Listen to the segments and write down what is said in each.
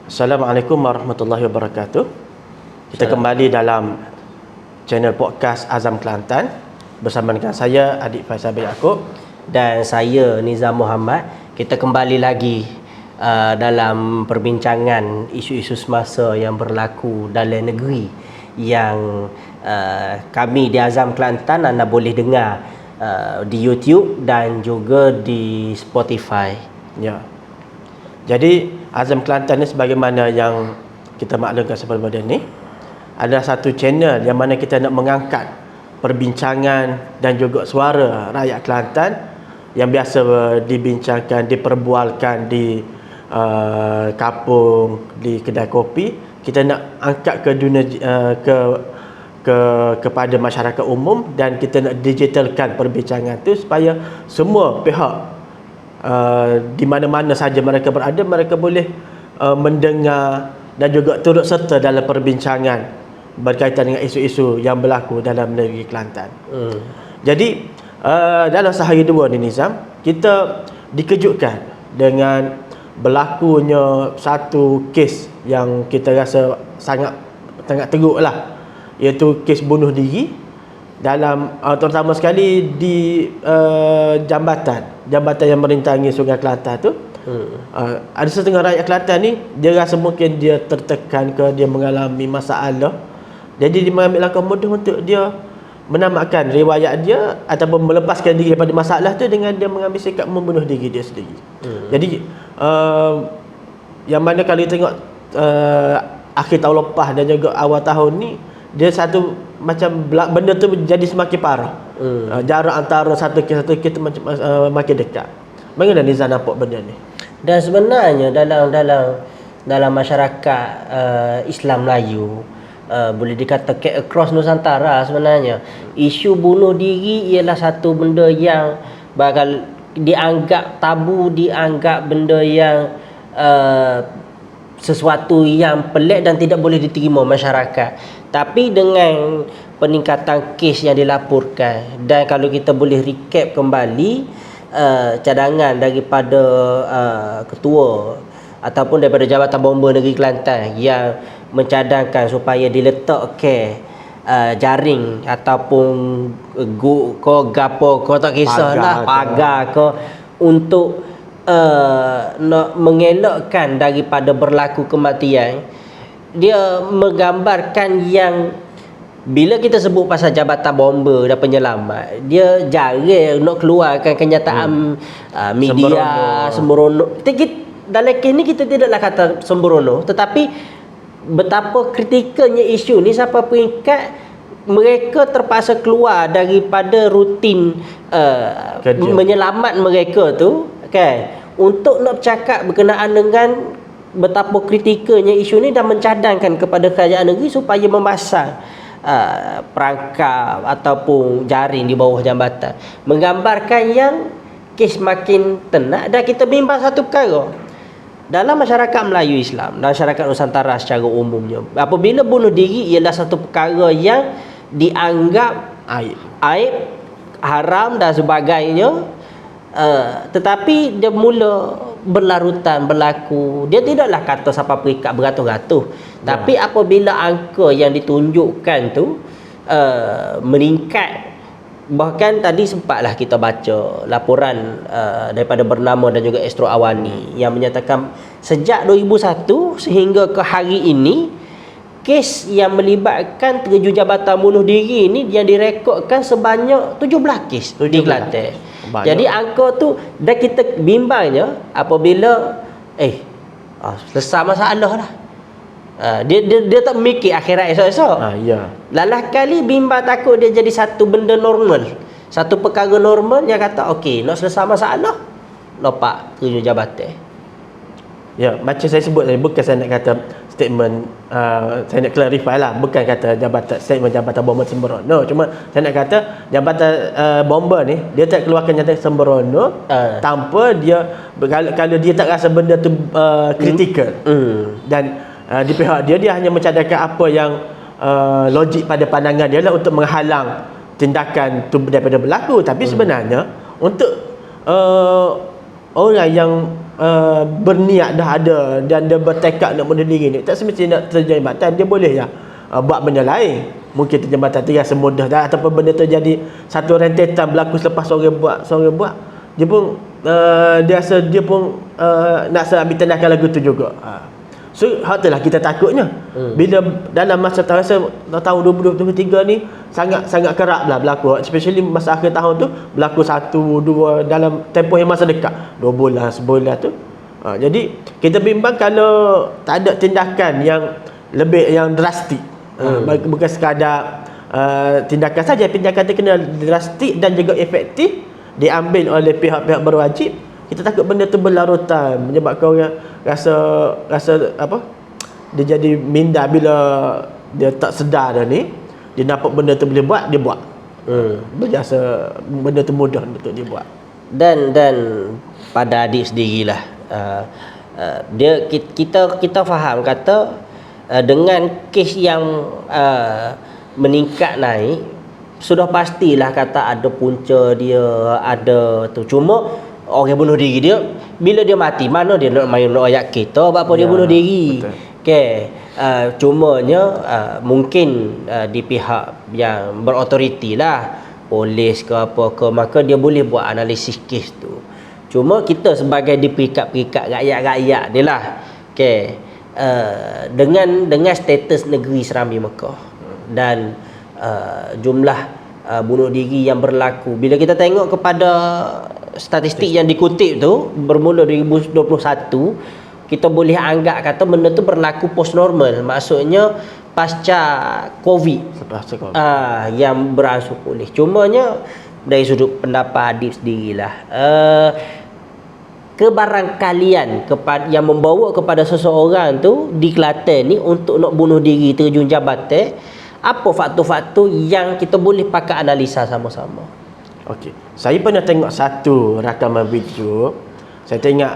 Assalamualaikum warahmatullahi wabarakatuh. Kita kembali dalam channel podcast Azam Kelantan bersama dengan saya Adik Faisal bin Yaakob dan saya Nizam Muhammad. Kita kembali lagi dalam perbincangan isu-isu semasa yang berlaku dalam negeri yang kami di Azam Kelantan anda boleh dengar di YouTube dan juga di Spotify. Ya. Jadi Azam Kelantan ni sebagaimana yang kita maklumkan sebelum ni adalah satu channel yang mana kita nak mengangkat perbincangan dan juga suara rakyat Kelantan yang biasa dibincangkan, diperbualkan di kapung, di kedai kopi. Kita nak angkat ke dunia kepada masyarakat umum dan kita nak digitalkan perbincangan tu supaya semua pihak di mana-mana saja mereka berada, mereka boleh mendengar dan juga turut serta dalam perbincangan berkaitan dengan isu-isu yang berlaku dalam negeri Kelantan. Jadi dalam sehari dua ni Nizam, kita dikejutkan dengan berlakunya satu kes yang kita rasa sangat teruk lah, iaitu kes bunuh diri dalam terutama sekali di jambatan yang merintangi Sungai Kelantan tu. Ada setengah rakyat Kelantan ni dia rasa mungkin dia tertekan ke, dia mengalami masalah, jadi dia mengambil langkah mudah untuk dia menamatkan riwayat dia ataupun melepaskan diri daripada masalah tu dengan dia mengambil sikap membunuh diri dia sendiri. Jadi yang mana kalau kita tengok akhir tahun lepas dan juga awal tahun ni, dia satu macam benda tu jadi semakin parah. Jarak antara satu kes tu makin dekat. Bagaimana Nizam nampak benda ni? Dan sebenarnya dalam masyarakat Islam Melayu, boleh dikatakan across Nusantara, sebenarnya isu bunuh diri ialah satu benda yang bakal dianggap tabu, dianggap benda yang sesuatu yang pelik dan tidak boleh diterima masyarakat. Tapi dengan peningkatan kes yang dilaporkan, dan kalau kita boleh recap kembali cadangan daripada ketua ataupun daripada Jabatan Bomba Negeri Kelantan yang mencadangkan supaya diletakkan jaring ataupun gapo kau tak kisahlah pagar ke untuk nak mengelakkan daripada berlaku kematian. Dia menggambarkan yang bila kita sebut pasal Jabatan Bomba dan Penyelamat, dia jarang nak keluarkan kenyataan media sembrono. Dalam kes ni kita tidaklah kata sembrono, tetapi betapa kritikalnya isu ni sampai peringkat mereka terpaksa keluar daripada rutin menyelamat mereka tu, kan, untuk nak bercakap berkenaan dengan betapa kritikalnya isu ni dan mencadangkan kepada kerajaan negeri supaya memasang perangkap ataupun jaring di bawah jambatan, menggambarkan yang kes makin tenat. Dan kita bimbang satu perkara dalam masyarakat Melayu Islam dan masyarakat Nusantara secara umumnya, apabila bunuh diri ialah satu perkara yang dianggap aib, haram dan sebagainya. Tetapi dia mula berlarutan berlaku. Dia tidaklah kata sampai peringkat beratus-ratus, tapi apabila angka yang ditunjukkan tu meningkat, bahkan tadi sempatlah kita baca laporan daripada Bernama dan juga Astro Awani yang menyatakan sejak 2001 sehingga ke hari ini, kes yang melibatkan 7 jabatan bunuh diri ini yang direkodkan sebanyak 17 kes di Kelantan. Jadi angka tu dah kita bimbangnya apabila selesai masalah lah. Dia tak mikir akhirat esok-esok. Lalah kali bimbang takut dia jadi satu benda normal, satu perkara normal yang kata okey nak selesai masalah lopak 7 jabatan. Ya, macam saya sebut tadi, bukan saya nak kata statement, saya nak clarify lah, bukan kata statement Jabatan Bomba sembrono. Cuma saya nak kata Jabatan Bomba ni dia tak keluarkan nyata sembrono tanpa dia, kalau dia tak rasa benda tu kritikal. Dan di pihak dia hanya mencadangkan apa yang logik pada pandangan dia lah untuk menghalang tindakan tu daripada berlaku. Tapi sebenarnya untuk orang yang berniat dah ada dan dia bertekad nak bunuh diri ni, tak semestinya nak terjambatan. Dia boleh ya buat benda lain. Mungkin terjambatan tu rasa mudah dah, ataupun benda tu jadi satu rentetan berlaku selepas seorang buat, dia pun dia rasa dia pun nak ambil tindakan lagu tu juga. So hak tu lah kita takutnya. Bila dalam masa tahun 2023 ni sangat kerap lah berlaku, especially masa akhir tahun tu berlaku 1, 2 dalam tempoh yang masa dekat 2 bulan, sebulan tu. Jadi kita bimbang kalau tak ada tindakan yang lebih yang drastik. Bukan sekadar tindakan saja, tindakan tu kena drastik dan juga efektif diambil oleh pihak-pihak berwajib. Kita takut benda tu berlarutan, menyebabkan orang rasa apa, dia jadi minda bila dia tak sedar dah ni, dia nampak benda tu boleh buat, dia buat. Berjasa benda tu mudah untuk dia buat. Dan pada adik sendirilah, dia kita faham kata dengan kes yang meningkat naik, sudah pastilah kata ada punca dia, ada tu. Cuma orang bunuh diri dia, bila dia mati, mana dia nak main ayat kita apa dia bunuh diri. Okey, cumanya mungkin di pihak yang berautoriti lah, polis ke apa ke, maka dia boleh buat analisis kes tu. Cuma kita sebagai di peringkat rakyat-rakyat ni lah, okey, dengan status negeri Serambi Mekah dan jumlah bunuh diri yang berlaku, bila kita tengok kepada statistik yang dikutip tu bermula 2021, kita boleh anggap kata benda tu berlaku post normal, maksudnya pasca Covid, yang beransur pulih. Cumanya dari sudut pendapat adik sendirilah, kebarangkalian yang membawa kepada seseorang tu di Kelantan ni untuk nak bunuh diri terjun jabatan, apa faktor-faktor yang kita boleh pakai analisa sama-sama? Okey, saya pernah tengok satu rakaman video. Saya tengok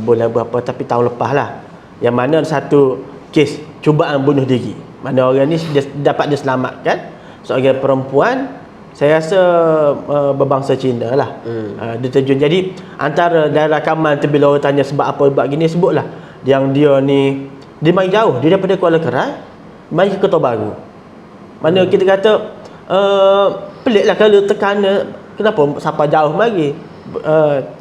bulan berapa, tapi tahun lepas lah, yang mana satu kes cubaan bunuh diri, mana orang ni dia dapat diselamatkan, seorang perempuan, saya rasa berbangsa Cina lah. Dia terjun. Jadi antara dalam rakaman tu, bila orang tanya sebab apa buat gini, sebutlah yang dia ni dia main jauh, dia daripada Kuala Kerai main ke Kota Baru. Mana kita kata pelik lah kalau tekanan, kenapa sampai jauh mari.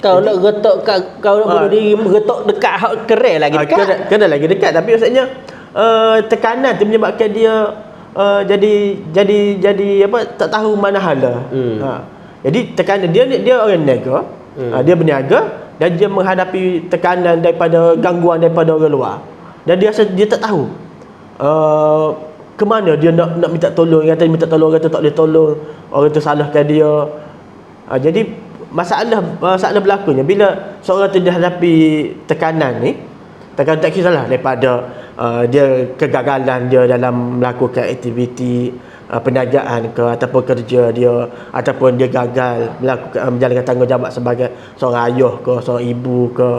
Kau nak getok kau nak bunuh diri, getok dekat hak Kerai lagi dekat. Kena lagi dekat, tapi maksudnya tekanan tu menyebabkan dia jadi apa, tak tahu mana hala. Jadi tekanan dia orang niaga, dia berniaga dan dia menghadapi tekanan daripada gangguan daripada orang luar, dan dia tak tahu ke mana dia nak minta tolong. Kata minta tolong, orang tu tak boleh tolong, orang tu salahkan dia. Jadi masalah berlakunya bila seorang tu dihadapi tekanan ni, tekanan tak kisahlah daripada dia kegagalan dia dalam melakukan aktiviti perniagaan ke, ataupun kerja dia, ataupun dia gagal menjalankan tanggungjawab sebagai seorang ayah ke, seorang ibu ke,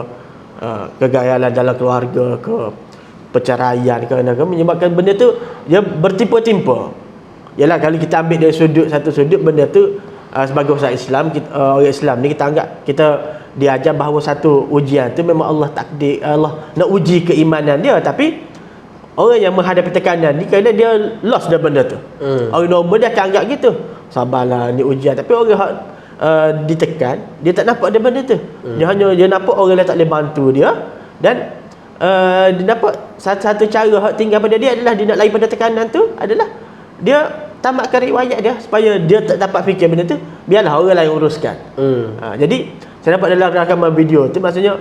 kegagalan dalam keluarga ke, perceraian ke, menyebabkan benda tu dia bertimpa-timpa. Yalah, kalau kita ambil dari satu sudut, benda tu sebagai usaha Islam, orang Islam ni kita anggap, kita diajar bahawa satu ujian tu memang Allah takdir, Allah nak uji keimanan dia. Tapi orang yang menghadapi tekanan ni, kerana dia lost dah benda tu, orang normal dia akan anggap gitu, sabarlah ni ujian. Tapi orang ditekan, dia tak nampak dia benda tu. Dia nampak orang lain tak boleh bantu dia, dan dia dapat satu cara hak tinggal pada dia adalah dia nak lari pada tekanan tu adalah dia tamatkan riwayat dia, supaya dia tak dapat fikir benda tu, biarlah orang lain uruskan. Jadi saya dapat dalam rakaman video tu, maksudnya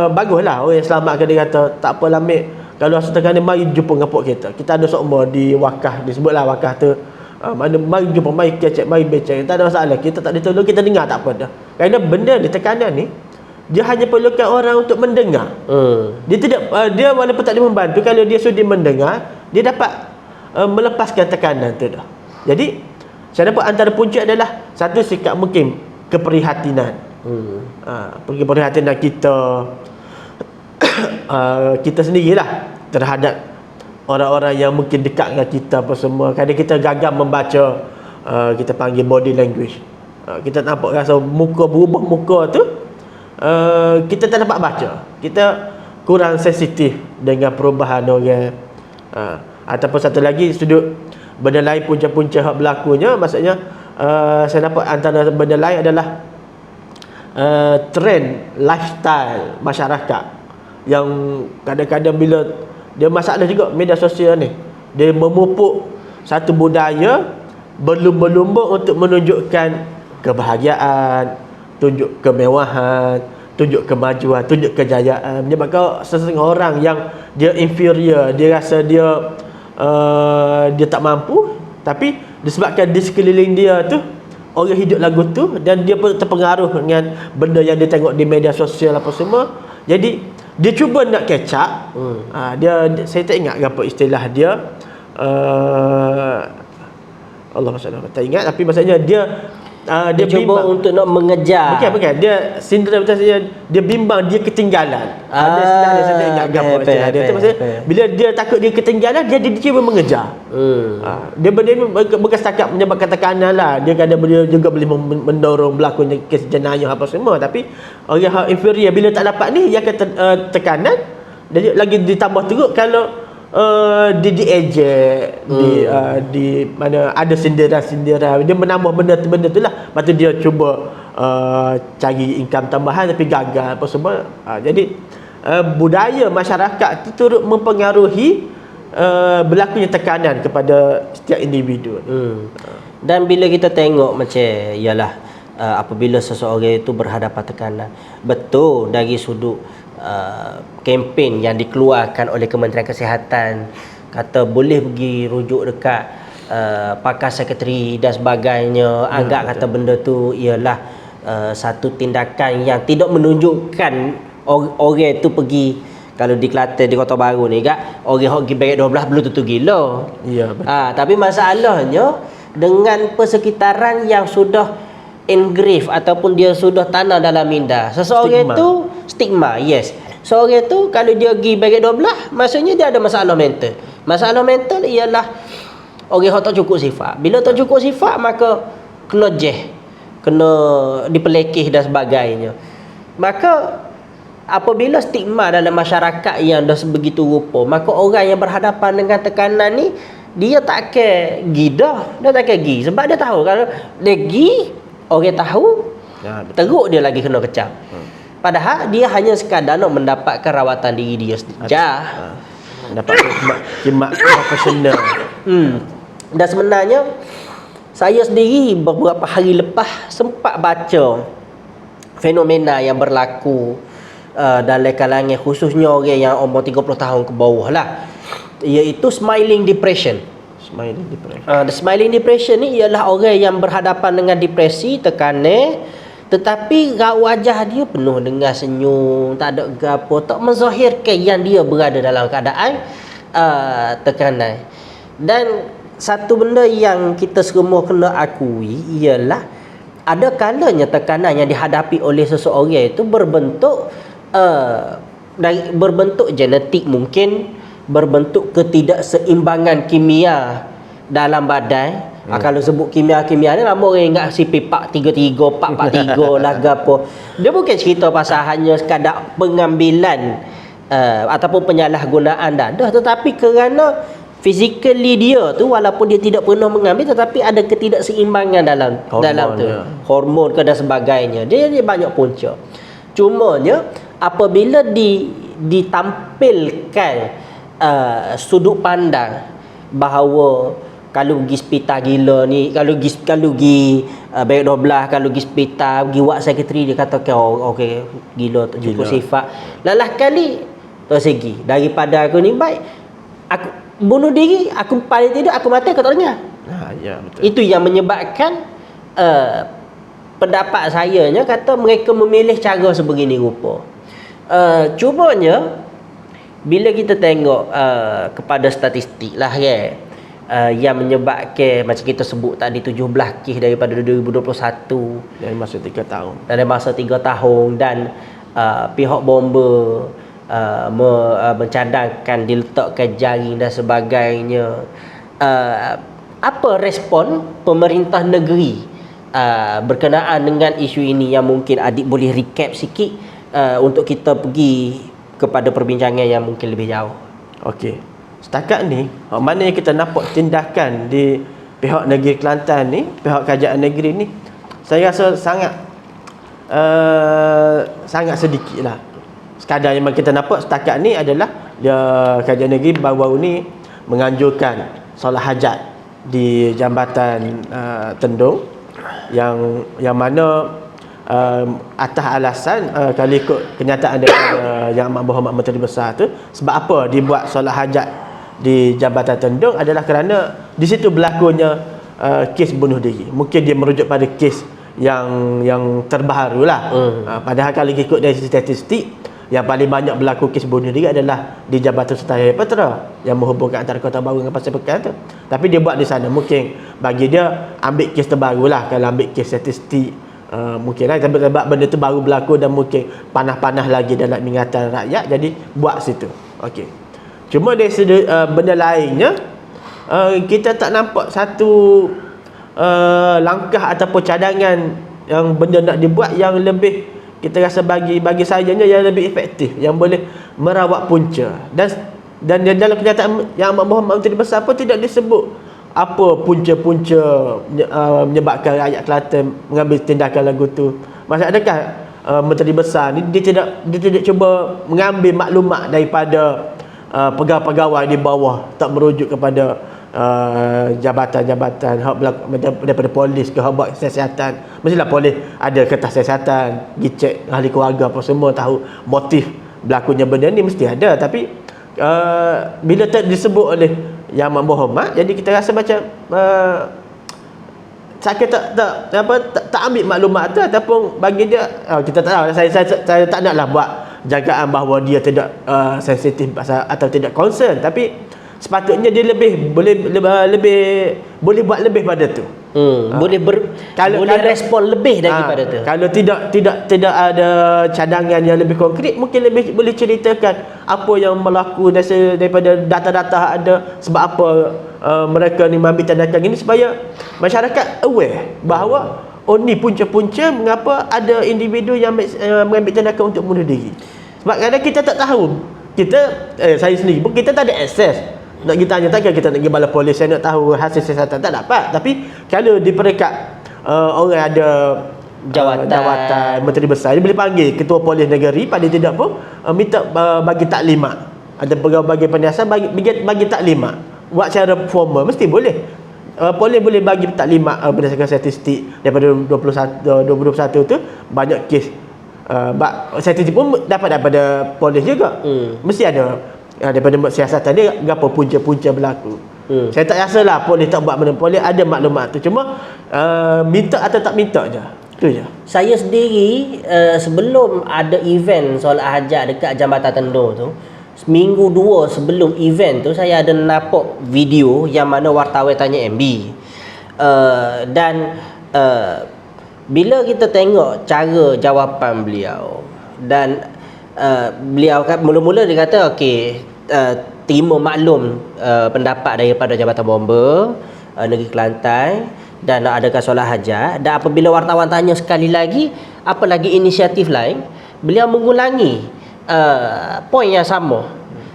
baguslah orang yang selamatkan. Dia kata tak apalah Mek, kalau rasa tekanan mari jumpa dengan pok kita ada sokmo di wakaf, disebutlah wakaf tu, mana mari jumpa, mari kecek, mari becek, tak ada masalah, kita tak ditolong, kita dengar tak apa dah. Kerana benda di tekanan ni dia hanya perlukan orang untuk mendengar. Dia tidak dia walaupun tak boleh membantu, kalau dia sudi mendengar, dia dapat melepaskan tekanan tu dah. Jadi saya dapat antara punca adalah satu, sikap mungkin keprihatinan. Keprihatinan kita sendirilah terhadap orang-orang yang mungkin dekat dengan kita apa semua. Kadang kita gagal membaca, kita panggil body language. Kita nampak rasa muka, berubah muka tu, kita tak dapat baca. Kita kurang sensitif dengan perubahan orang. Ataupun satu lagi sudut benda lain punca-punca hak berlakunya, maksudnya saya dapat antara benda lain adalah trend lifestyle masyarakat yang kadang-kadang bila dia masalah juga media sosial ni, dia memupuk satu budaya berlumba-lumba untuk menunjukkan kebahagiaan, tunjuk kemewahan, tunjuk kemajuan, tunjuk kejayaan. Menyebabkan sesetengah orang yang dia inferior, dia rasa dia tak mampu, tapi disebabkan di sekeliling dia tu orang hidup lagu tu dan dia pun terpengaruh dengan benda yang dia tengok di media sosial apa semua. Jadi dia cuba nak catch up. Saya tak ingat apa istilah dia. Allah SWT tak ingat, tapi maksudnya dia cuba bimbang untuk nak mengejar. Bukan dia sindrom maksudnya dia bimbang dia ketinggalan. Ada istilah dia, saya tak ingat apa istilah dia tu. Maksudnya bila dia takut dia ketinggalan, dia cuba mengejar. Dia benda ni bukan setakat menyebabkan tekanan lah. Dia kadang dia juga boleh mendorong berlakunya kes jenayah apa semua. Tapi orang inferior bila tak dapat ni, dia akan tekanan. Dan lagi ditambah teruk kalau diejek, di mana ada sindiran-sindiran, dia menambah benda tu lah. Lepas tu dia cuba cari income tambahan tapi gagal apa semua. Jadi budaya masyarakat tu turut mempengaruhi berlakunya tekanan kepada setiap individu. Dan bila kita tengok macam ialah apabila seseorang itu berhadapan tekanan, betul dari sudut kempen yang dikeluarkan oleh Kementerian Kesihatan kata boleh pergi rujuk dekat pakar sekretari dan sebagainya, anggap kata benda tu ialah satu tindakan yang tidak menunjukkan orang itu pergi. Kalau di Kelantan, di Kota Baru ni kak, orang pergi baik 12 belum tentu gila. Ya, betul. Tapi masalahnya dengan persekitaran yang sudah engrave ataupun dia sudah tanam dalam minda seseorang itu stigma. Yes, seorang itu kalau dia pergi bagi 12, maksudnya dia ada masalah mental. Masalah mental ialah orang yang tak cukup sifat. Bila tak cukup sifat, maka kena kena dipelekeh dan sebagainya. Maka apabila stigma dalam masyarakat yang dah sebegitu rupa, maka orang yang berhadapan dengan tekanan ni, dia tak akan pergi dah. Dia tak akan pergi sebab dia tahu kalau dia pergi, orang tahu, teruk dia lagi kena kecam. Padahal dia hanya sekadar nak mendapatkan rawatan diri dia saja. Dapat khidmat profesional. Dan sebenarnya saya sendiri beberapa hari lepas sempat baca fenomena yang berlaku dalam kalangan khususnya orang yang umur 30 tahun ke bawah lah, iaitu smiling depression. The smiling depression ni ialah orang yang berhadapan dengan depresi, tekanan, tetapi wajah dia penuh dengan senyum, tak ada gapo, tak menzahirkan yang dia berada dalam keadaan tekanan. Dan satu benda yang kita semua kena akui ialah ada kalanya tekanan yang dihadapi oleh seseorang itu berbentuk berbentuk genetik, mungkin berbentuk ketidakseimbangan kimia dalam badan. Kalau sebut kimia ni lama orang ingat si pipak 33, 443 lah gapo. Dia bukan cerita pasal hanya sekadar pengambilan ataupun penyalahgunaan dadah, tetapi kerana physically dia tu walaupun dia tidak pernah mengambil, tetapi ada ketidakseimbangan dalam tu, hormon ke dan sebagainya. Dia banyak punca. Cumanya apabila ditampilkan sudut pandang bahawa kalau pergi hospital gila ni, kalau pergi baik 12, kalau pergi hospital, pergi ward sekretari, dia kata okey gila tak cukup sifat. Lalah kali tersegi daripada aku ni baik aku bunuh diri, aku paling tidak aku mati, aku tak dengar. Ya, betul. Itu yang menyebabkan pendapat saya nya kata mereka memilih cara sebegini rupa. Cumanya bila kita tengok kepada statistik lah kan, yang menyebabkan macam kita sebut tadi 17 kes daripada 2021 dalam masa 3 tahun. Dalam masa 3 tahun, dan pihak bomba mencadangkan diletakkan jaring dan sebagainya. Apa respon pemerintah negeri berkenaan dengan isu ini yang mungkin adik boleh recap sikit untuk kita pergi kepada perbincangan yang mungkin lebih jauh. Okey. Setakat ni, mana yang kita nampak tindakan di pihak negeri Kelantan ni, pihak kerajaan negeri ni, saya rasa sangat sedikit lah. Sekadar yang kita nampak setakat ni adalah kerajaan negeri baru-baru ni menganjurkan solat hajat di Jambatan Tendung yang mana atas alasan kalau ikut kenyataan daripada Yang Amat Berhormat Menteri Besar tu, sebab apa dibuat solat hajat di Jambatan Tendung adalah kerana di situ berlakunya kes bunuh diri. Mungkin dia merujuk pada kes yang terbaru lah. Padahal kalau ikut dari statistik, yang paling banyak berlaku kes bunuh diri adalah di Jabatan Sultan Yahya Petra yang menghubungkan antara Kota Baru dengan Pasir Pekan tu. Tapi dia buat di sana, mungkin bagi dia ambil kes terbaru lah. Kalau ambil kes statistik, mungkin lah sebab benda tu baru berlaku dan mungkin panas-panas lagi dalam ingatan rakyat, jadi buat situ. Okey. Cuma dari benda lainnya, kita tak nampak satu langkah ataupun cadangan yang benda nak dibuat yang lebih, kita rasa bagi sayanya yang lebih efektif, yang boleh merawat punca. Dan dalam kenyataan Yang Amat Berhormat Menteri Besar pun tidak disebut apa punca-punca menyebabkan rakyat Kelantan mengambil tindakan lagu tu. Maksud adakah Menteri Besar ni dia tidak cuba mengambil maklumat daripada pegawai-pegawai di bawah, tak merujuk kepada jabatan-jabatan daripada polis ke hak kesihatan. Mestilah polis ada kertas kesihatan, pergi cek ahli keluarga apa semua, tahu motif berlakunya benda ni mesti ada. Tapi bila tak disebut oleh Yang Amat Berhormat, jadi kita rasa macam saya tak ambil maklumat tu, ataupun bagi dia kita tak tahu. Saya tak naklah buat jagaan bahawa dia tidak sensitif atau tidak concern, tapi sepatutnya dia boleh buat lebih pada tu. Boleh respon lebih daripada tu. Kalau tidak ada cadangan yang lebih konkret, mungkin lebih boleh ceritakan apa yang berlaku daripada data-data ada, sebab apa mereka ni mengambil tindakan ini, supaya masyarakat aware bahawa ni punca-punca mengapa ada individu yang mengambil tindakan untuk bunuh diri. Sebab kadang kita tak tahu. Saya sendiri pun kita tak ada akses. Nak kita tanya, takkan kita nak pergi balai polis, saya nak tahu hasil siasatan, tak dapat. Tapi kalau di peringkat orang ada jawatan Menteri Besar, dia boleh panggil Ketua Polis Negeri, pada tidak pun minta bagi taklimat. Ada pegawai bagi penyiasat bagi taklimat. Buat secara formal mesti boleh. Polis boleh bagi taklimat berdasarkan statistik daripada 2021 tu banyak kes. Statistik pun dapat daripada polis juga. Mesti ada daripada siasatan dia apa punca-punca berlaku. Saya tak rasalah polis tak buat benda. Polis ada maklumat tu, cuma minta atau tak minta je. Tu je. Saya sendiri sebelum ada event solat hajat dekat Jambatan Tendung tu, seminggu 2 sebelum event tu, saya ada nampak video yang mana wartawan tanya MB. Dan bila kita tengok cara jawapan beliau, dan beliau mula-mula dia kata okey, terima maklum pendapat daripada Jabatan Bomba Negeri Kelantan dan nak adakan solat hajat. Dan apabila wartawan tanya sekali lagi apa lagi inisiatif lain, beliau mengulangi poin yang sama,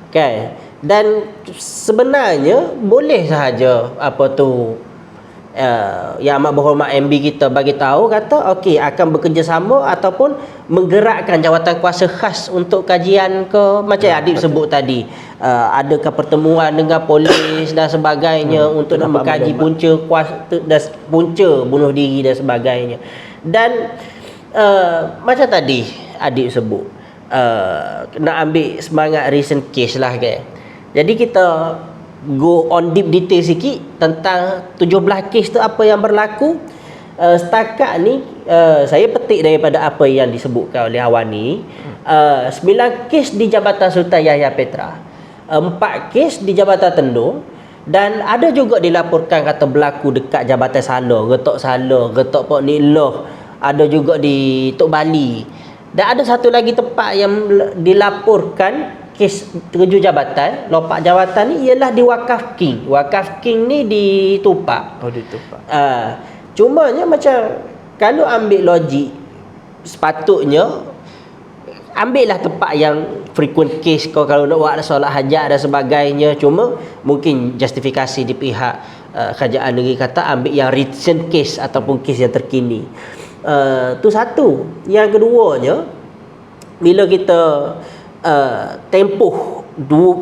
kan. Dan sebenarnya boleh sahaja Yang Amat Berhormat MB kita bagi tahu, kata okey akan bekerjasama ataupun menggerakkan jawatan kuasa khas untuk kajian ke, macam Adib sebut tadi, adakah pertemuan dengan polis dan sebagainya untuk nak mengkaji punca bunuh diri dan sebagainya. Dan macam tadi Adib sebut, nak ambil semangat recent case lah, kan. Jadi kita go on deep detail sikit tentang 17 kes tu apa yang berlaku. Setakat ni saya petik daripada apa yang disebutkan oleh Awani, 9 kes di Jabatan Sultan Yahya Petra, 4 kes di Jabatan Tendung, dan ada juga dilaporkan kata berlaku dekat Jabatan Sala, Getok Pok Nikloh, ada juga di Tok Bali, dan ada satu lagi tempat yang dilaporkan kes terjun jabatan, lompat jabatan ni ialah di Wakaf King. Wakaf King ni di Tupak. Oh, di Tupak. Cumanya macam kalau ambil logik, sepatutnya ambillah tempat yang frequent case kau kalau nak buat solat hajat dan sebagainya. Cuma mungkin justifikasi di pihak kerajaan negeri kata ambil yang recent case ataupun case yang terkini. Tu satu. Yang keduanya, bila kita tempoh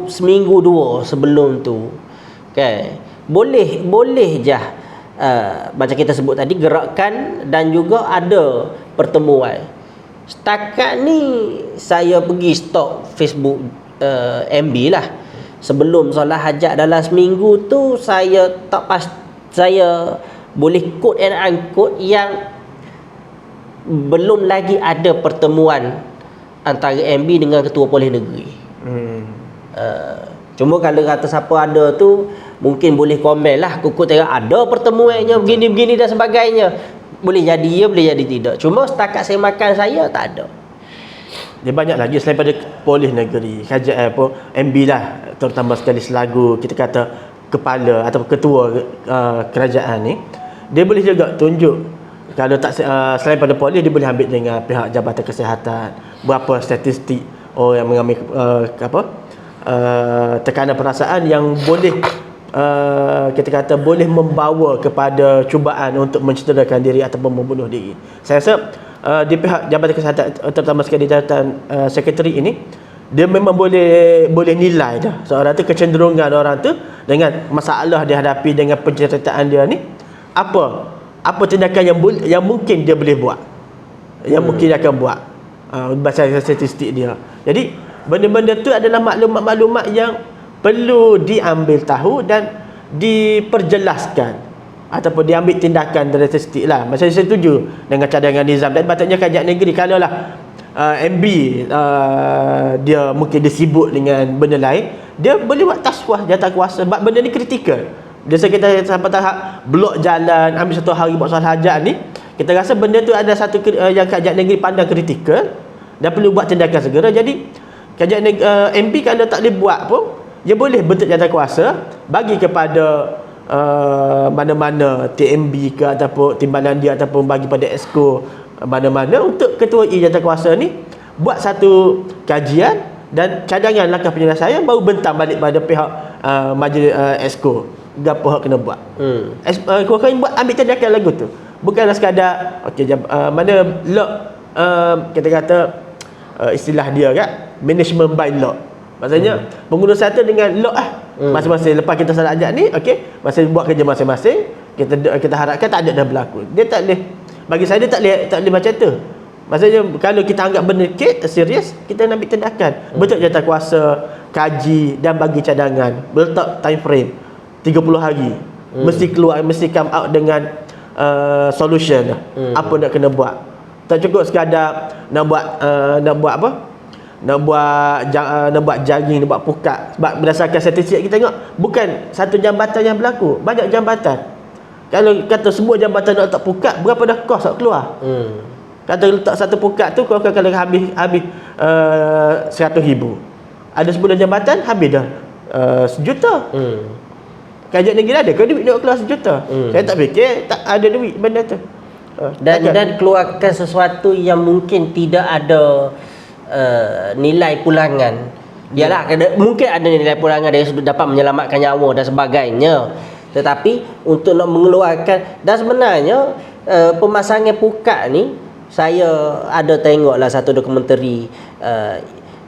seminggu dua sebelum tu, kan, boleh je macam kita sebut tadi, gerakan dan juga ada pertemuan. Setakat ni saya pergi stok Facebook MB lah. Sebelum solat hajat dalam seminggu tu, saya saya boleh quote and unquote yang belum lagi ada pertemuan antara MB dengan Ketua Polis Negeri. Cuma kalau kata siapa ada tu, mungkin boleh komen lah, kukut tengok ada pertemuannya begini-begini dan sebagainya. Boleh jadi ya, boleh jadi tidak. Cuma setakat saya makan saya tak ada. Dia banyak lagi selain pada Polis Negeri, kerajaan MB lah, terutama sekali selagu kita kata kepala atau ketua kerajaan ni, dia boleh juga tunjuk. Kalau tak selain pada polis, dia boleh ambil dengan pihak Jabatan Kesihatan berapa statistik orang yang mengalami tekanan perasaan yang boleh kita kata boleh membawa kepada cubaan untuk mencederakan diri ataupun membunuh diri. Saya rasa di pihak Jabatan Kesihatan, terutama sekali jabatan sekretari ini, dia memang boleh nilai dah seorang tu, kecenderungan orang tu dengan masalah dia hadapi dengan penceritaan dia ni, apa tindakan yang mungkin dia boleh buat, yang mungkin dia akan buat berdasarkan statistik dia. Jadi benda-benda tu adalah maklumat-maklumat yang perlu diambil tahu dan diperjelaskan ataupun diambil tindakan dari statistik lah. Macam saya setuju dengan cadangan Nizam, dan patutnya kerajaan negeri kalau lah MB dia mungkin dia sibuk dengan benda lain, dia boleh buat taswah jawatankuasa sebab benda ni kritikal. Biasa kita sampai tahap blok jalan, ambil satu hari buat soal hajat ni, kita rasa benda tu ada satu yang kerajaan negeri pandang kritikal dan perlu buat tindakan segera. Jadi kerajaan MB kalau tak boleh buat pun, dia boleh bentuk jawatankuasa bagi kepada mana-mana TMB ke ataupun timbalan dia, ataupun bagi pada Exco mana-mana untuk ketua jawatankuasa ni buat satu kajian dan cadangan langkah penyelesaian, baru bentang balik pada pihak majlis Exco gapo hak kena buat. Kau kan buat ambil tindakan lagu tu. Bukanlah sekadar okey mana law kita kata istilah dia kan, management by law. Maksudnya pengurusan tu dengan law masing-masing. Lepas kita salat ajak ni, okey, masing buat kerja masing-masing. Kita harapkan tak ada dah berlaku. Dia tak boleh, bagi saya dia tak boleh macam tu. Maksudnya kalau kita anggap benda serius, kita nak ambil tindakan. Bentuk jawatankuasa, kaji dan bagi cadangan, letak time frame 30 hari. Mesti keluar, mesti come out dengan solution apa nak kena buat. Tak cukup sekadar nak buat apa? Nak buat jaring, nak buat pukat. Sebab berdasarkan statistik kita tengok, bukan satu jambatan yang berlaku, banyak jambatan. Kalau kata semua jambatan nak letak pukat, berapa dah kos nak keluar? Kata letak satu pukat tu, kalau habis 100,000. Ada 10 jambatan, habis dah 1 juta. Kerajaan negeri ada ke duit nak keluar 1 juta? Saya tak fikir tak ada duit benda tu. Dan keluarkan sesuatu yang mungkin tidak ada nilai pulangan. Yalah, mungkin ada nilai pulangan dari sudut dapat menyelamatkan nyawa dan sebagainya. Tetapi untuk nak mengeluarkan, dan sebenarnya pemasangan pukat ni, saya ada tengoklah satu dokumentari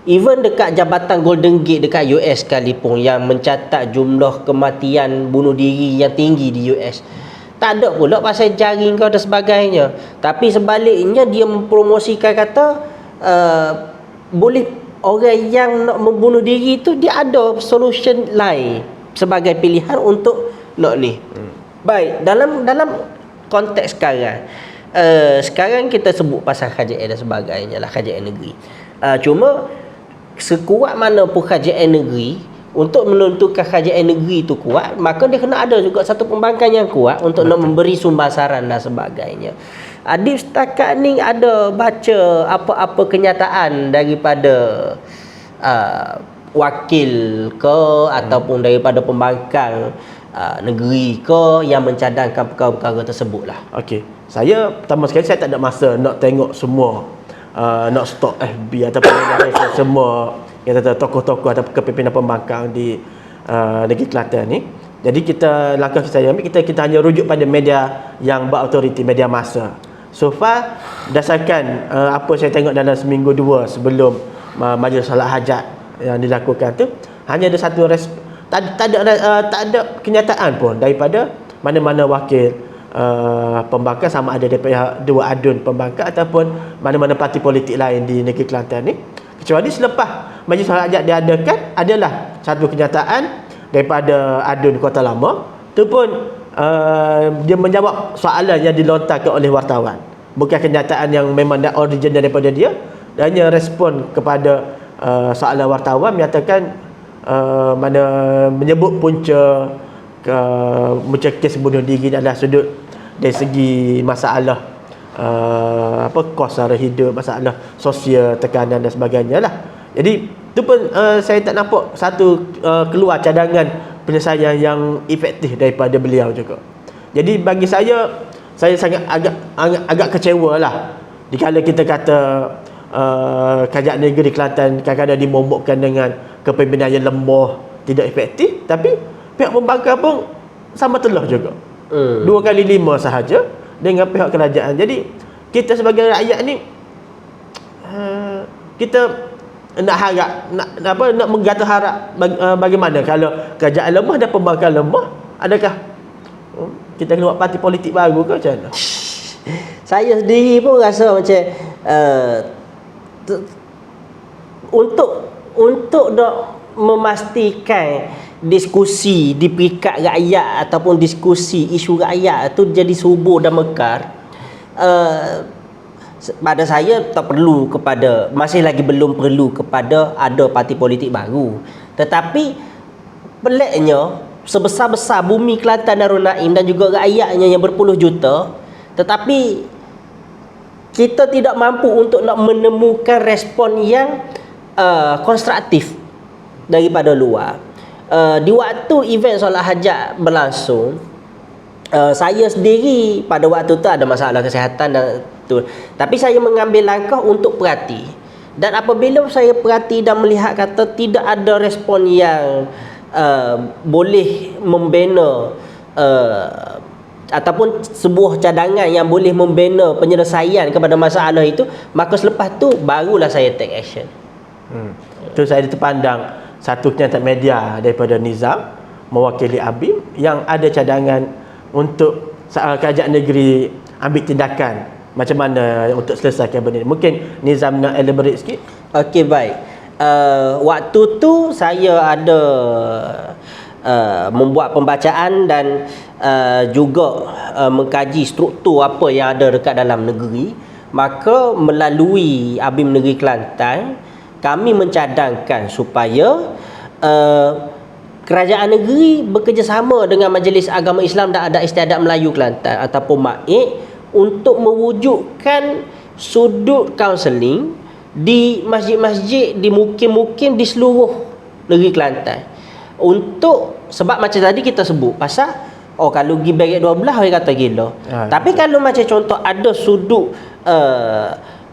even dekat Jabatan Golden Gate dekat US sekalipun yang mencatat jumlah kematian bunuh diri yang tinggi di US, tak ada pula pasal jaring kau dan sebagainya. Tapi sebaliknya dia mempromosikan kata boleh orang yang nak membunuh diri tu dia ada solution lain sebagai pilihan untuk nak ni. Baik, dalam konteks sekarang, sekarang kita sebut pasal kerajaan dan sebagainya lah, kerajaan negeri. Cuma sekuat mana pun kerajaan negeri, untuk menentukan kerajaan negeri itu kuat, maka dia kena ada juga satu pembangkang yang kuat untuk nak memberi sumbasaran dan sebagainya. Adib setakat ni ada baca apa-apa kenyataan daripada wakil ke ataupun daripada pembangkang negeri ke yang mencadangkan perkara-perkara tersebut lah? Okey, saya pertama sekali saya tak ada masa nak tengok semua nak stop FB ataupun semua yang kata tokoh-tokoh atau kepimpinan pembangkang di negeri Kelantan ni. Jadi langkah saya ambil, kita hanya rujuk pada media yang berautoriti, media massa. So far berdasarkan apa saya tengok dalam seminggu dua sebelum majlis solat hajat yang dilakukan tu, hanya ada satu tak ada kenyataan pun daripada mana-mana wakil pembangkang, sama ada daripada dua adun pembangkang ataupun mana-mana parti politik lain di negeri Kelantan ni, kecuali selepas majlis solat hajat diadakan adalah satu kenyataan daripada adun Kota Lama tu pun dia menjawab soalan yang dilontarkan oleh wartawan, bukan kenyataan yang memang original daripada dia. Dia hanya respon kepada soalan wartawan, menyatakan mana menyebut punca kes bunuh diri adalah sudut dari segi masalah kos sara hidup, masalah sosial, tekanan dan sebagainya lah. Jadi itu pun saya tak nampak satu keluar cadangan penyelesaian yang efektif daripada beliau juga. Jadi bagi saya sangat agak kecewa lah dikala kita kata kerajaan negeri Kelantan kadang-kadang dimomokkan dengan kepimpinan yang lemah, tidak efektif, tapi pihak pembangkang pun sama telah juga. 2 kali 5 sahaja dengan pihak kerajaan. Jadi kita sebagai rakyat ni kita nak harap, nak menggata harap bagaimana kalau kerajaan lemah dan pembangkang lemah, adakah kita kena buat parti politik baru ke macam mana? Saya sendiri pun rasa macam untuk nak memastikan diskusi di peringkat rakyat ataupun diskusi isu rakyat tu jadi subur dan mekar, pada saya masih lagi belum perlu kepada ada parti politik baru. Tetapi peliknya, sebesar-besar bumi Kelantan Darul Naim dan juga rakyatnya yang berpuluh juta, tetapi kita tidak mampu untuk nak menemukan respon yang konstruktif daripada luar. Di waktu event solat hajat berlangsung, saya sendiri pada waktu tu ada masalah kesihatan dan tu, tapi saya mengambil langkah untuk perhati, dan apabila saya perhati dan melihat kata tidak ada respon yang boleh membina ataupun sebuah cadangan yang boleh membina penyelesaian kepada masalah itu, maka selepas tu barulah saya take action. Itu saya terpandang satu kenyataan media daripada Nizam mewakili ABIM yang ada cadangan untuk kerajaan negeri ambil tindakan macam mana untuk selesaikan benda ni. Mungkin Nizam nak elaborate sikit. Okey, baik. Waktu tu saya ada membuat pembacaan dan juga mengkaji struktur apa yang ada dekat dalam negeri. Maka melalui ABIM Negeri Kelantan, kami mencadangkan supaya kerajaan negeri bekerjasama dengan Majlis Agama Islam dan Adat Istiadat Melayu Kelantan ataupun MAIK untuk mewujudkan sudut kaunseling di masjid-masjid, di mukim-mukim di seluruh negeri Kelantan. Sebab macam tadi kita sebut pasal kalau pergi baret 12 orang kata gila. Tapi kalau macam contoh ada sudut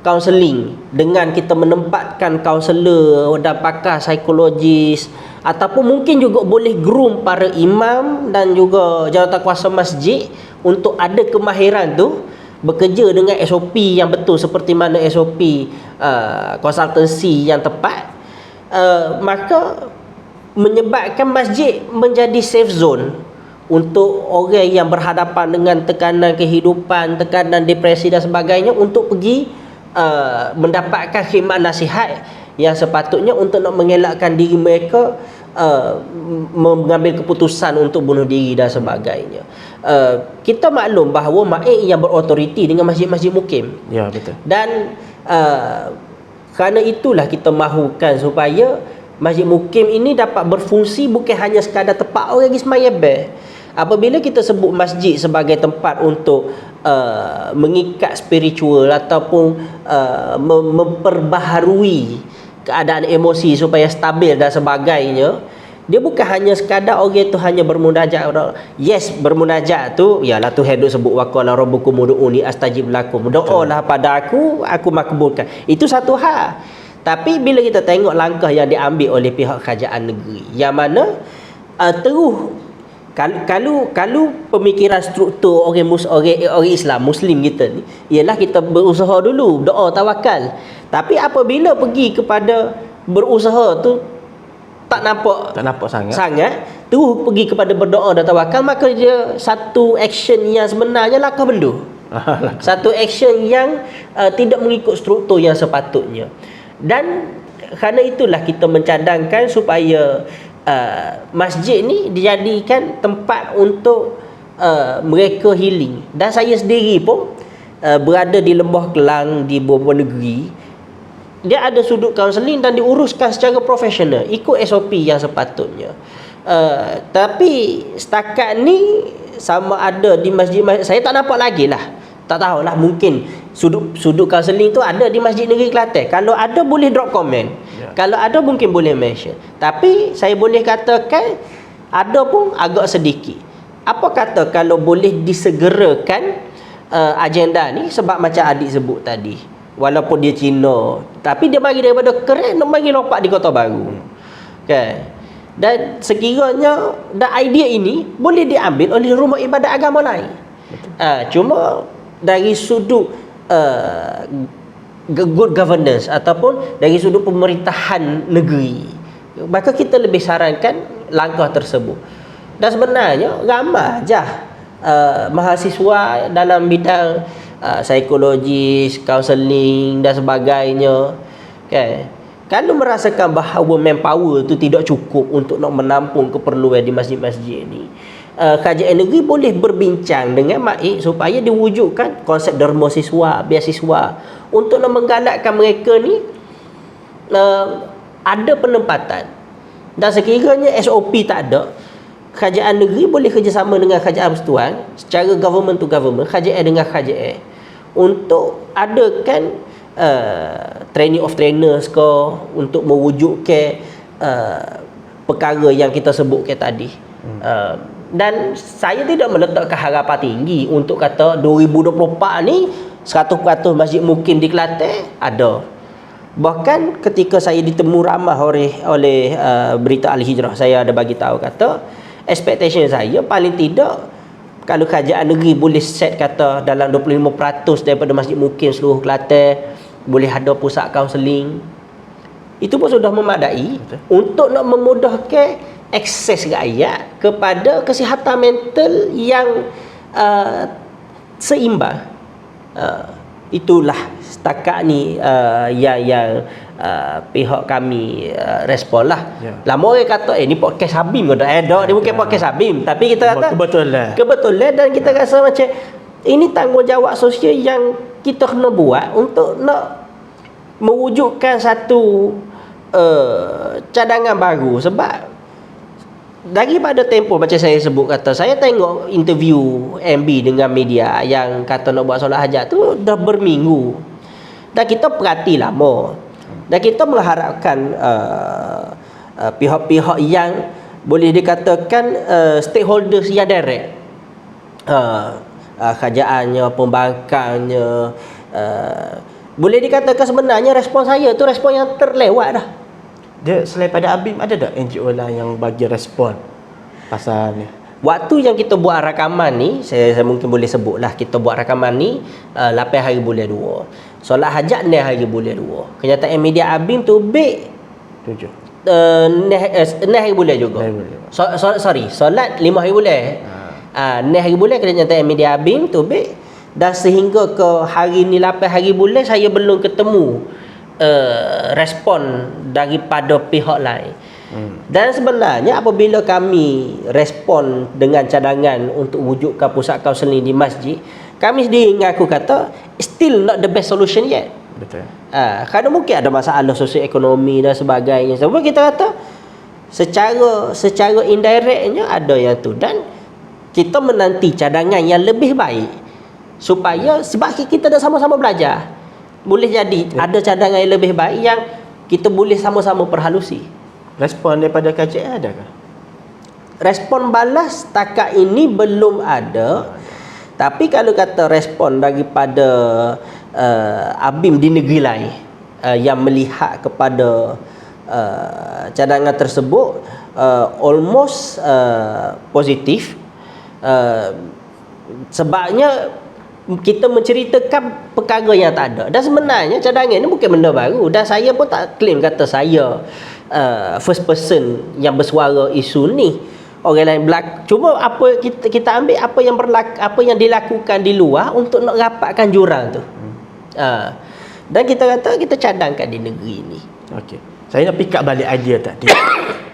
kaunseling dengan kita menempatkan kaunselor dan pakar psikologis, ataupun mungkin juga boleh groom para imam dan juga jawatankuasa masjid untuk ada kemahiran tu bekerja dengan SOP yang betul, seperti mana SOP konsultansi yang tepat, maka menyebabkan masjid menjadi safe zone untuk orang yang berhadapan dengan tekanan kehidupan, tekanan depresi dan sebagainya, untuk pergi mendapatkan khidmat nasihat yang sepatutnya untuk nak mengelakkan diri mereka mengambil keputusan untuk bunuh diri dan sebagainya. Kita maklum bahawa MAIK yang berautoriti dengan masjid-masjid mukim. Ya, betul. Dan kerana itulah kita mahukan supaya masjid mukim ini dapat berfungsi bukan hanya sekadar tempat orang pergi sembahyang. Apabila kita sebut masjid sebagai tempat untuk mengikat spiritual ataupun memperbaharui keadaan emosi supaya stabil dan sebagainya, Dia bukan hanya sekadar orang tu hanya bermunajat. Yes, bermunajat tu ialah Tuhan duk sebut wa qala rabbukum ud'uni astajib lakum. Doalah pada aku makbulkan. Itu satu hal. Tapi bila kita tengok langkah yang diambil oleh pihak kerajaan negeri, yang mana terus kalau pemikiran struktur orang Islam Muslim kita ni ialah kita berusaha dulu, doa tawakal. Tapi apabila pergi kepada berusaha tu tak nampak sangat terus pergi kepada berdoa dan tawakal, maka dia satu action yang sebenarnya lakah bendu. Satu action yang tidak mengikut struktur yang sepatutnya. Dan kerana itulah kita mencadangkan supaya masjid ni dijadikan tempat untuk mereka healing. Dan saya sendiri pun berada di Lembah Kelang, di beberapa negeri, dia ada sudut kaunseling dan diuruskan secara profesional ikut SOP yang sepatutnya. Tapi setakat ni sama ada di masjid saya tak nampak lagi lah. Tak tahulah, mungkin sudut kaunseling tu ada di Masjid Negeri Kelantan. Kalau ada boleh drop komen. Kalau ada mungkin boleh mention. Tapi saya boleh katakan ada pun agak sedikit. Apa kata kalau boleh disegerakan agenda ni, sebab macam adik sebut tadi, walaupun dia Cina, tapi dia mari daripada Kerat nak mari lompat di Kota Baru. Kan? Dan sekiranya idea ini boleh diambil oleh rumah ibadat agama lain. Cuma dari sudut good governance ataupun dari sudut pemerintahan negeri, maka kita lebih sarankan langkah tersebut. Dan sebenarnya ramai je mahasiswa dalam bidang psikologis, kaunseling dan sebagainya, kan? Kalau merasakan bahawa manpower tu tidak cukup untuk nak menampung keperluan di masjid-masjid ni, kerajaan negeri boleh berbincang dengan MAIK supaya diwujudkan konsep derma siswa, beasiswa untuk nak menggalakkan mereka ni ada penempatan. Dan sekiranya SOP tak ada, kerajaan negeri boleh kerjasama dengan kerajaan persekutuan secara government to government, kerajaan dengan kerajaan, untuk adakan training of trainers ke, untuk mewujudkan perkara yang kita sebutkan tadi. Dan saya tidak meletakkan harapan tinggi untuk kata 2024 ni 100% masjid mukim di Kelantan ada. Bahkan ketika saya ditemu ramah oleh Berita Al-Hijrah, saya ada bagi tahu kata expectation saya paling tidak kalau kerajaan negeri boleh set kata dalam 25% daripada masjid mukim seluruh Kelantan boleh ada pusat kaunseling, itu pun sudah memadai. Betul. Untuk nak memudahkan akses rakyat kepada kesihatan mental yang seimbang. Itulah setakat ni yang pihak kami respon lah. Lama orang kata ni podcast Habim ke dah ni bukan podcast Habim, tapi kita kata kebetulan dan kita rasa macam ini tanggungjawab sosial yang kita kena buat untuk nak mewujudkan satu cadangan baru. Sebab daripada tempoh macam saya sebut kata, saya tengok interview MB dengan media yang kata nak buat solat hajat tu dah berminggu, dan kita perhati lama, dan kita mengharapkan pihak-pihak yang boleh dikatakan stakeholders yang direct, kerajaannya, pembangkangnya, boleh dikatakan sebenarnya respon saya tu respon yang terlewat dah. Dia selain pada Abim, ada tak NGO lah yang bagi respon pasal ni? Waktu yang kita buat rakaman ni, saya mungkin boleh sebut lah, kita buat rakaman ni 8 hari bulan 2. Solat hajat 6 hari bulan 2. Kenyataan media Abim tu 7. 6 hari bulan juga. Solat 5 hari bulan. 6 hari bulan kenyataan media Abim tu dan sehingga ke hari ni 8 hari bulan saya belum ketemu respon daripada pihak lain. Dan sebenarnya apabila kami respon dengan cadangan untuk wujudkan pusat kaunseling di masjid, kami sendiri mengaku kata still not the best solution yet. Betul. Kerana mungkin ada masalah sosioekonomi dan sebagainya. Sebab kita kata secara indirectnya ada yang tu, dan kita menanti cadangan yang lebih baik supaya sebab kita dah sama-sama belajar. Boleh jadi ada cadangan yang lebih baik yang kita boleh sama-sama perhalusi. Respon daripada KJL adakah? respon balas setakat ini belum ada. Tapi kalau kata respon daripada ABIM di negeri lain yang melihat kepada cadangan tersebut, almost positif. Sebabnya kita menceritakan perkara yang tak ada. Dan sebenarnya cadangan ni bukan benda baru. Dan saya pun tak claim kata saya first person yang bersuara isu ni. Orang lain cuma apa kita ambil apa yang dilakukan di luar untuk nak rapatkan jurang tu. Dan kita kata kita cadangkan di negeri ni. Okey. Saya nak pick up balik idea tadi.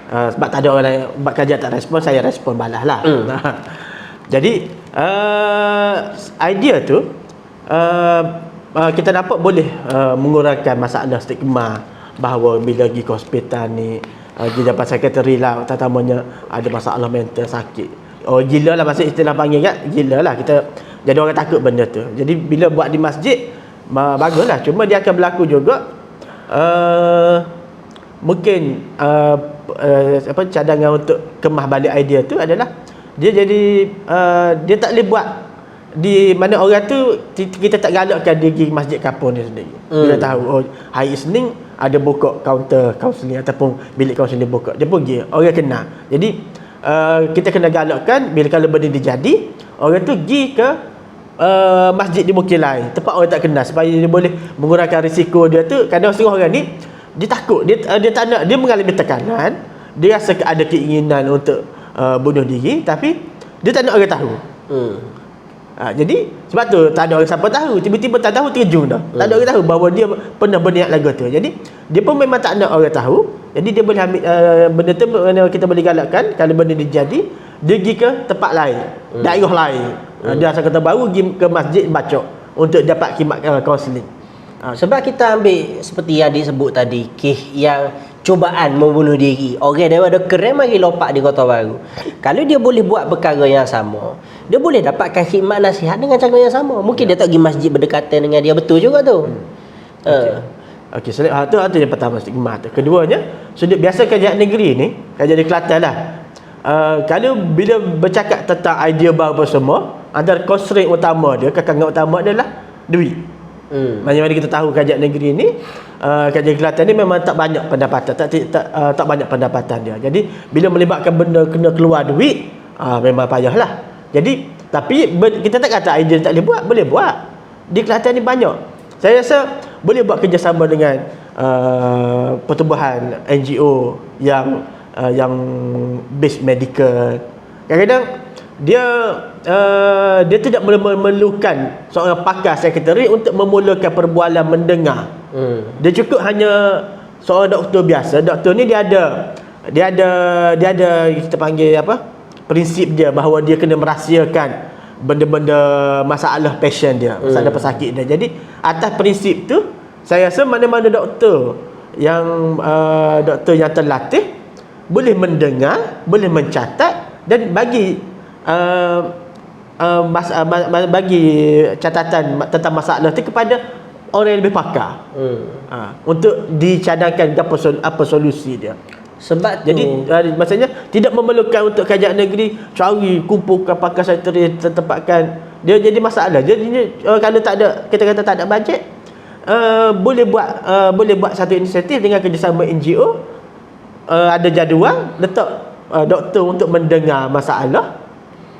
Sebab tak ada orang lain, sebab kajian tak respon, saya respon balas lah. Jadi idea tu kita dapat boleh mengurangkan masalah stigma bahawa bila pergi ke hospital ni pergi dapat sekretari lah, terutamanya ada masalah mental, sakit. Oh gila lah, maksud istilah panggil kan, gila lah kita. Jadi orang takut benda tu. Jadi bila buat di masjid baguslah, cuma dia akan berlaku juga mungkin cadangan untuk kemah balik idea tu adalah dia jadi dia tak boleh buat di mana orang tu kita tak galakkan dia pergi masjid kampung dia sendiri. Bila tahu hari Isnin ada buka kaunter kaunseling ataupun bilik kaunseling buka, dia pergi, orang kenal. Jadi kita kena galakkan bila kalau benda dia jadi, orang tu pergi ke masjid di bukit lain, tempat orang tak kenal, supaya dia boleh mengurangkan risiko dia tu. Kadang setengah orang ni dia takut, dia tak nak, dia mengalami tekanan, dia rasa ada keinginan untuk bunuh diri, tapi dia tak nak orang tahu. Jadi sebab tu tak ada orang siapa tahu, tiba-tiba tak tahu terjun dah. Tak ada orang tahu bahawa dia pernah berniat lagu tu. Jadi dia pun memang tak nak orang tahu. Jadi dia boleh ambil benda tu, kita boleh galakkan kalau benda dia jadi, dia pergi ke tempat lain, daerah lain. Dia asal kata baru pergi ke masjid baca untuk dapat khidmat kaunseling. Sebab kita ambil seperti yang disebut tadi, kes yang cubaan membunuh diri, orang daripada Kerem mari lopak di Kota Baru. Kalau dia boleh buat perkara yang sama, dia boleh dapatkan khidmat nasihat dengan cara yang sama. Mungkin dia tak pergi masjid berdekatan dengan dia, betul juga tu. Okey, itu yang pertama, stigma tu. Keduanya, sudut biasa kajian negeri ni, kajian di Kelantan lah. Kalau bila bercakap tentang idea baru semua, antara constraint utama dia, kekangan utama adalah duit. Macam-mana kita tahu kajian negeri ni, kajian Kelantan ni memang tak banyak pendapatan, tak banyak pendapatan dia. Jadi bila melibatkan benda kena keluar duit, memang payahlah. Jadi tapi kita tak kata idea tak boleh buat, boleh buat. Di Kelantan ni banyak. Saya rasa boleh buat kerjasama dengan pertubuhan NGO yang base medical. Kadang-kadang dia tidak memerlukan seorang pakar sekretari untuk memulakan perbualan mendengar. Dia cukup hanya seorang doktor biasa. Doktor ni dia ada kita panggil apa, prinsip dia bahawa dia kena merahsiakan benda-benda masalah pasien dia, masalah pesakit dia. Jadi atas prinsip tu, saya rasa mana-mana doktor yang terlatih boleh mendengar, boleh mencatat dan bagi bagi catatan tentang masalah itu kepada orang yang lebih pakar, untuk dicadangkan apa solusi dia. Sebab jadi maksudnya tidak memerlukan untuk kajian negeri cari kumpulkan pakar sekretari tempatkan dia jadi masalah. Jadi kalau tak ada, kita kata tak ada bajet, boleh buat satu inisiatif dengan kerjasama NGO, ada jadual, letak doktor untuk mendengar masalah,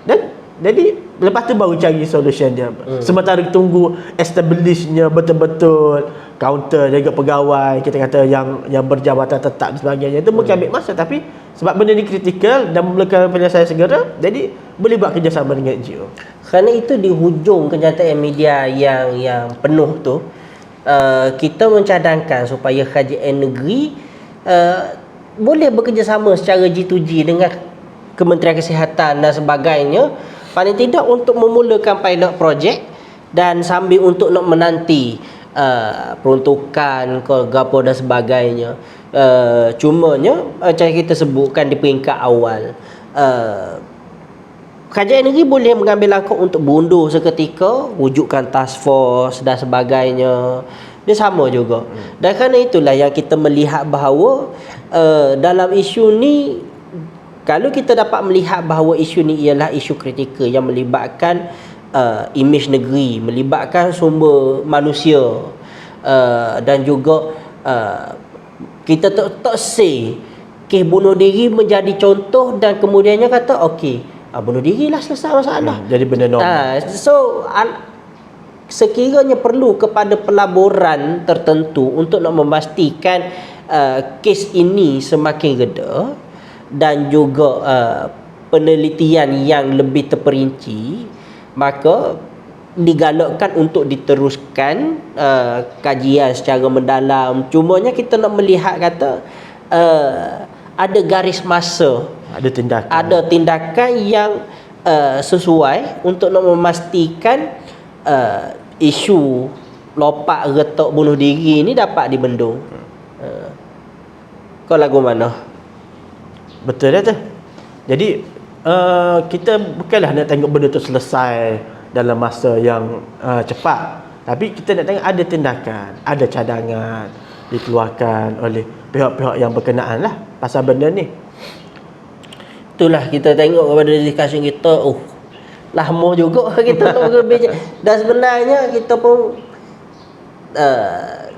dan jadi lepas tu baru cari solution dia. Sementara tunggu establishnya betul-betul kaunter, jaga pegawai, kita kata yang berjabatan tetap dan sebagainya, itu mungkin ambil masa. Tapi sebab benda ni kritikal dan memerlukan penyelesaian segera, jadi boleh buat kerjasama dengan NGO. Kerana itu di hujung kenyataan media yang penuh tu, kita mencadangkan supaya kajian negeri boleh bekerjasama secara G2G dengan Kementerian Kesihatan dan sebagainya, paling tidak untuk memulakan pilot project dan sambil untuk nak menanti peruntukan ke apa dan sebagainya. Cumanya macam kita sebutkan di peringkat awal, kerajaan negeri boleh mengambil langkah untuk berundur seketika, wujudkan task force dan sebagainya. Dia sama juga. Dan kerana itulah yang kita melihat bahawa dalam isu ni kalau kita dapat melihat bahawa isu ni ialah isu kritikal yang melibatkan imej negeri, melibatkan sumber manusia, dan juga kita tak say kes bunuh diri menjadi contoh dan kemudiannya kata okey, bunuh diri lah selesai masalah. Jadi benda normal. Sekiranya perlu kepada pelaburan tertentu untuk nak memastikan kes ini semakin reda dan juga penelitian yang lebih terperinci, maka digalakkan untuk diteruskan kajian secara mendalam. Cumanya kita nak melihat kata ada garis masa, ada tindakan yang sesuai untuk nak memastikan isu lopak retak bunuh diri ni dapat dibendung. Kau lagu mana? Betul dah tu. Jadi kita bukanlah nak tengok benda tu selesai dalam masa yang cepat, tapi kita nak tengok ada tindakan, ada cadangan dikeluarkan oleh pihak-pihak yang berkenaan lah pasal benda ni. Itulah kita tengok kepada discussion kita, lama juga kita nak berbincang. Dan sebenarnya kita pun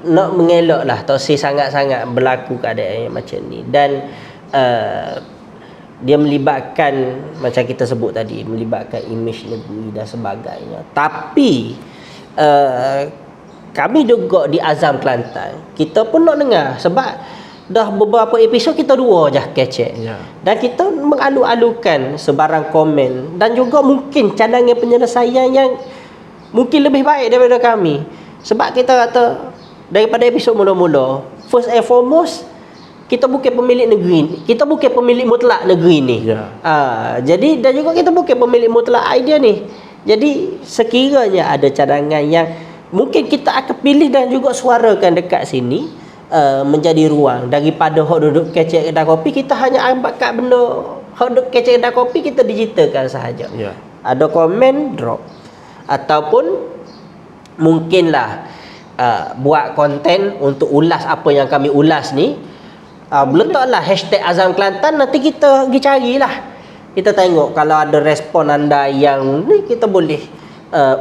nak mengelak lah, tak sangat-sangat berlaku keadaan yang macam ni. Dan dia melibatkan, macam kita sebut tadi, melibatkan imej negeri dan sebagainya. Tapi kami juga di Azam Kelantan, kita pun nak dengar, sebab dah beberapa episod kita dua je kecek. Dan kita mengalu-alukan sebarang komen dan juga mungkin cadangan penyelesaian yang mungkin lebih baik daripada kami. Sebab kita kata daripada episod mula-mula, first and foremost, kita bukan pemilik negeri, kita bukan pemilik mutlak negeri ni. Jadi dan juga kita bukan pemilik mutlak idea ni. Jadi sekiranya ada cadangan yang mungkin kita akan pilih dan juga suarakan dekat sini, menjadi ruang daripada hok duduk kecek kedai kopi, kita hanya ambil kat benda hok duduk kecek kedai kopi, kita digitalkan sahaja. Ada komen, drop. Ataupun mungkinlah buat konten untuk ulas apa yang kami ulas ni, letaklah hashtag Azam Kelantan, nanti kita pergi carilah, kita tengok kalau ada respon anda yang ni, kita boleh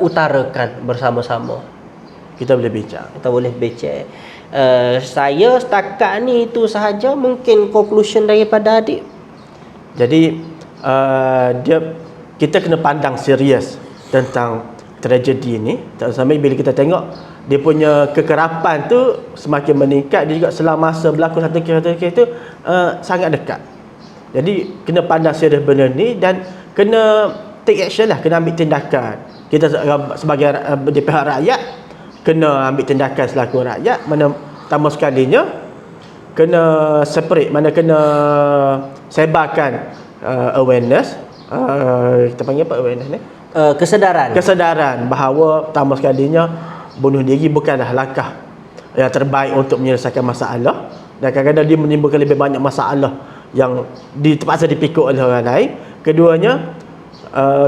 utarakan bersama-sama, kita boleh bincang, saya setakat ni itu sahaja mungkin conclusion daripada adik. Jadi kita kena pandang serius tentang tragedi ni, sampai bila kita tengok dia punya kekerapan tu semakin meningkat, dia juga selama masa berlaku satu kes tu sangat dekat. Jadi kena pandang serius benda ni dan kena take action lah, kena ambil tindakan. Kita sebagai di pihak rakyat kena ambil tindakan selaku rakyat, mana pertama sekalinya kena separate, mana kena sebarkan awareness, kita panggil apa awareness ni? Kesedaran bahawa pertama sekalinya bunuh diri bukanlah langkah yang terbaik untuk menyelesaikan masalah, dan kadang-kadang dia menimbulkan lebih banyak masalah yang terpaksa dipikul oleh orang lain. Keduanya,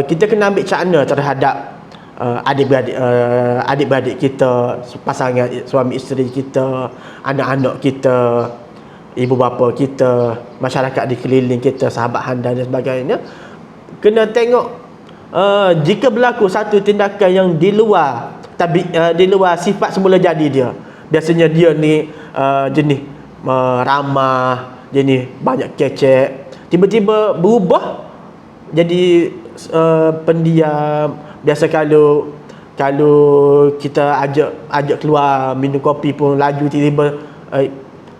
kita kena ambil cakna terhadap adik-beradik kita, pasangan suami isteri kita, anak-anak kita, ibu bapa kita, masyarakat di keliling kita, sahabat handal dan sebagainya. Kena tengok jika berlaku satu tindakan yang di luar sifat semula jadi dia. Biasanya dia ni jenis ramah, jenis banyak kecek, tiba-tiba berubah jadi pendiam. Biasa kalau kita ajak keluar minum kopi pun laju, tiba-tiba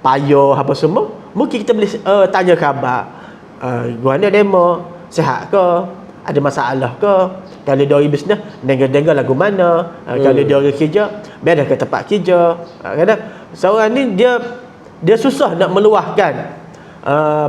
payah apa semua, mungkin kita boleh tanya khabar, guana demo sihat ke, ada masalah ke. Kalau dia orang bisnes, dengar lagu mana. Kalau dia orang kerja, biar ke tempat kerja. Kadang seorang ni dia susah nak meluahkan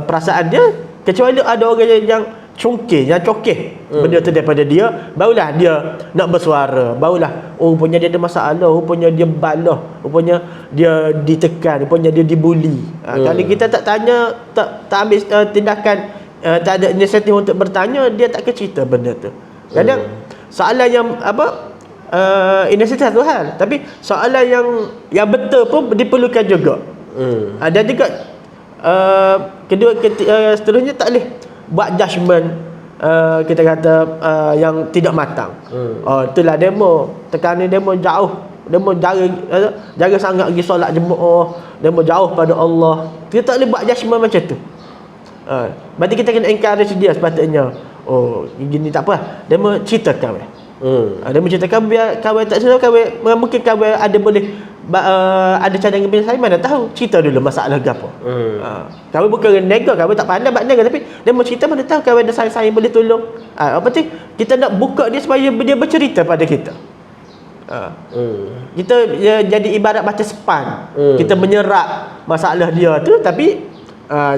perasaan dia, kecuali ada orang yang congkeh, yang cokeh benda tu daripada dia, barulah dia nak bersuara, barulah rupanya dia ada masalah, rupanya dia balah, rupanya dia ditekan, rupanya dia dibuli. Kalau kita tak tanya, tak ambil tindakan, tak ada inisiatif untuk bertanya, dia tak akan cerita benda tu. Kadang soalan yang inisiatif satu hal, tapi soalan yang betul pun diperlukan juga. Dan juga seterusnya tak boleh buat judgement kita kata yang tidak matang. Itulah demo. Tekanan demo jauh. Demo jaga sangat pergi solat jemaah. Demo jauh pada Allah. Kita tak boleh buat judgement macam tu. Berarti kita kena encourage dia sepatutnya. Oh, gini tak apa. Demo ceritakan weh. Dia menceritakan biar kawan tak sedar, kawan mungkin kawan ada boleh ada cadangan bila saya mana tahu cerita dulu masalah gapo. Kawan bukan nega, kawan tak pandai buat nega, tapi dia mau cerita mana tahu kawan ada saya boleh tolong. Apa tu kita nak buka dia supaya dia bercerita pada kita. Kita jadi ibarat baca span. Kita menyerap masalah dia tu, tapi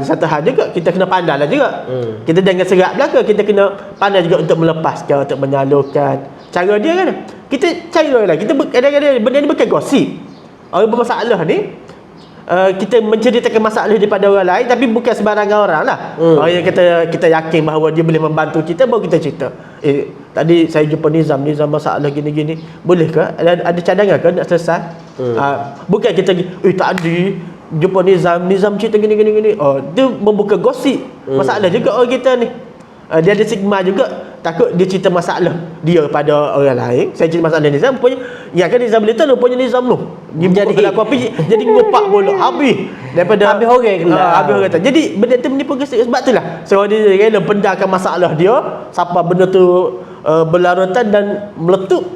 satu hal juga kita kena pandai lah juga. Kita jangan serap belaka, kita kena pandai juga untuk melepaskan, untuk menyalurkan cara dia kan. Kita cara lah, kita kadang-kadang benda ni bukan gosip. Orang bermasalah ni kita menceritakan masalah daripada orang lain, tapi bukan sembarangan orang lah. Orang yang kita yakin bahawa dia boleh membantu kita, baru kita cerita. Tadi saya jumpa Nizam masalah gini-gini, boleh ke? Ada cadangan ke nak selesai? Bukan kita tadi jumpa Nizam cerita gini. Dia membuka gosip. Masalah juga orang kita ni. Dia ada stigma juga, takut dia cerita masalah dia pada orang lain. Saya cerita masalah Nizam, rupanya ya kan Nizam boleh tahu, rupanya Nizam tu jadi kopi, jadi ngopak bola habis daripada habis orang kena. Habis orang tu. Jadi benda tu menipu gosip. Sebab itulah sebab dia rela pendamkan masalah dia sampai benda tu berlarutan dan meletup.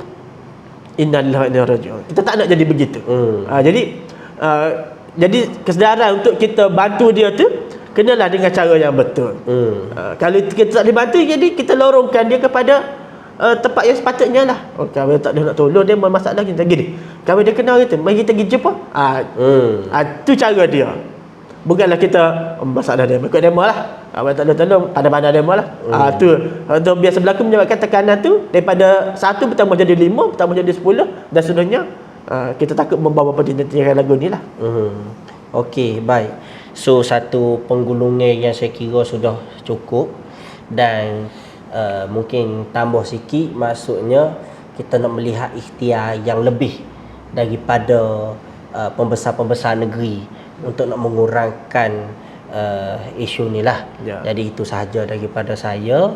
Innalillahi wa inna ilaihi raji'un. Kita tak nak jadi begitu. Jadi kesedaran untuk kita bantu dia tu kenalah dengan cara yang betul. Kalau kita tak boleh bantu, jadi kita lorongkan dia kepada tempat yang sepatutnya lah. Kalau tak ada nak tolong dia masalah kita gini. Kalau dia kenal kita, mari kita pergi jumpa. Tu cara dia. Bukanlah kita masalah dia ikut demo lah. Kalau tak ada tolong, pandai-pandai demo lah. Tu biasa berlaku menyebabkan tekanan tu daripada 1 bertambah jadi 5, bertambah jadi 10 dan seterusnya. Kita takut membawa pada tindakan lagu ni lah. Okey, baik. So satu penggulungan yang saya kira sudah cukup, dan mungkin tambah sikit, maksudnya kita nak melihat ikhtiar yang lebih daripada pembesar-pembesar negeri untuk nak mengurangkan isu ni lah. Jadi itu sahaja daripada saya.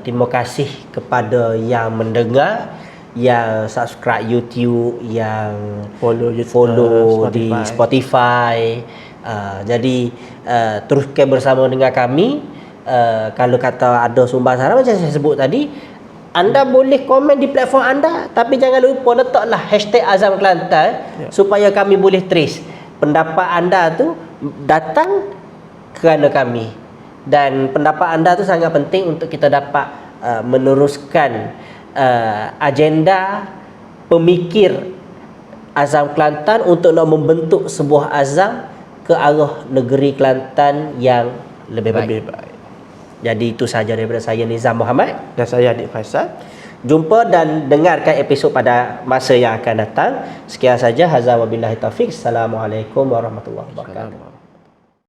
Terima kasih kepada yang mendengar, yang subscribe YouTube, yang follow di Spotify. Jadi teruskan bersama dengan kami. Kalau kata ada sumbangan macam saya sebut tadi, anda boleh komen di platform anda, tapi jangan lupa letaklah #Azam Kelantan supaya kami boleh trace pendapat anda tu datang kerana kami, dan pendapat anda tu sangat penting untuk kita dapat meneruskan agenda pemikir Azam Kelantan untuk nak membentuk sebuah azam ke arah negeri Kelantan yang lebih baik. Jadi itu sahaja daripada saya, Nizam Muhammad, dan saya Adik Faisal. Jumpa dan dengarkan episod pada masa yang akan datang. Sekian saja. Hadza wabillahi taufik. Assalamualaikum warahmatullahi wabarakatuh.